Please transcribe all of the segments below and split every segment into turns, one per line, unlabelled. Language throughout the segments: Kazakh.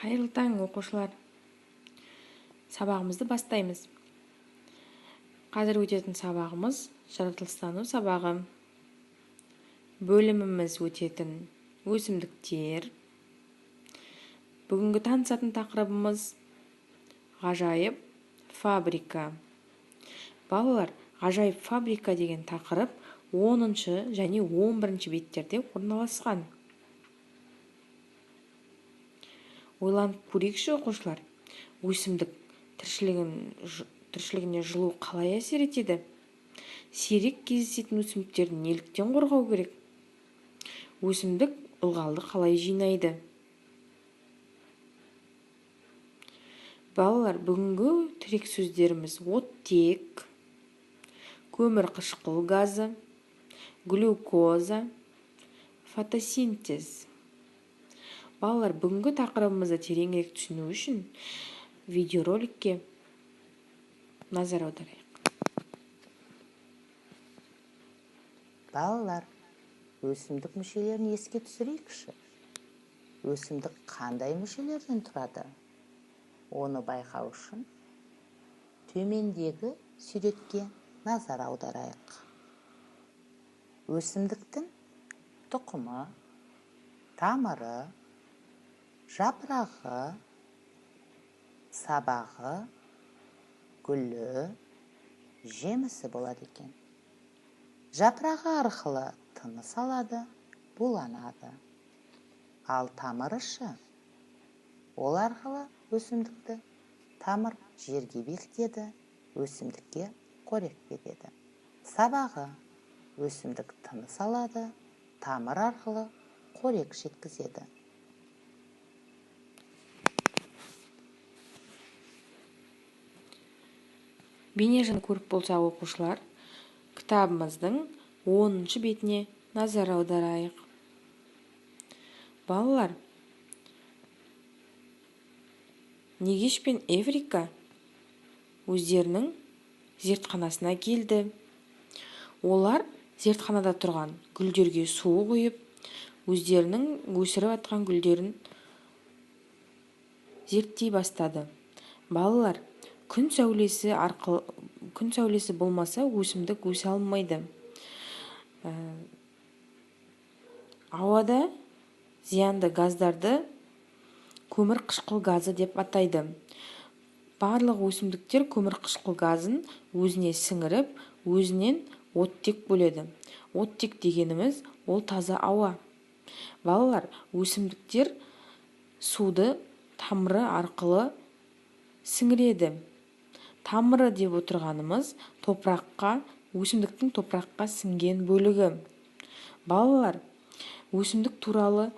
Қайырлы таң, оқушылар. Сабағымызды бастаймыз. Қазір өтетін сабағымыз жаратылыстану сабағы. Бөліміміз өтетін өсімдіктер. Бүгінгі танысатын тақырыбымыз ғажайып фабрика. Балалар, ғажайып фабрика деген тақырып 10-шы және 11-ші беттерде орналасқан. Ойланып көрейікші, оқушылар. Өсімдік тіршілігіне жылу қалай әсер етеді? Сирек кездесетін өсімдіктерді неліктен қорғау керек? Өсімдік ылғалды қалай жинайды? Балалар, бүгінгі тірек сөздеріміз оттек, көмірқышқыл газы, глюкоза, фотосинтез. Балалар, бүгінгі тақырыбымызды тереңірек түсіну үшін видеороликке назар аударайық.
Балалар, өсімдік мүшелерін еске түсірейікші. Өсімдік қандай мүшелерден тұрады? Оны байқау үшін төмендегі суретке назар аударайық. Өсімдіктің тұқымы, тамыры, жапырағы, сабағы, гүлі, жемісі болады екен. Жапырағы арқылы тыныс алады, буланады. Ал тамырышы, ол арқылы өсімдікті тамыр жерге бекітеді, өсімдікке қорек береді. Сабағы, өсімдік тыныс алады, тамыр арқылы қорек жеткізеді.
Бейнежазбаны көріп болса оқушылар, кітабымыздың 10-шы бетіне назар аударайық. Балалар, Негеш пен Эврика өздерінің зертханасына келді. Олар зертханада тұрған гүлдерге су құйып, өздерінің өсіріп атқан гүлдерін зерттей бастады. Балалар, күн сәулесі болмаса өсімдік өсе алмайды. Ауада зиянды газдарды көмірқышқыл газы деп атайды. Барлық өсімдіктер көмірқышқыл газын өзіне сіңіріп, өзінен оттек бөледі. Оттек дегеніміз ол таза ауа. Балалар, өсімдіктер суды тамыры арқылы сіңіреді. Тамыры деп отырғанымыз өсімдіктің топыраққа сіңген бөлігі. Балалар, өсімдік туралы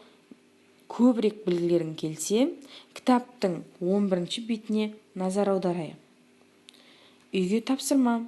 көбірек білгілерің келсе, кітаптың 11-ші бетіне назар аударайық. Үйге тапсырма.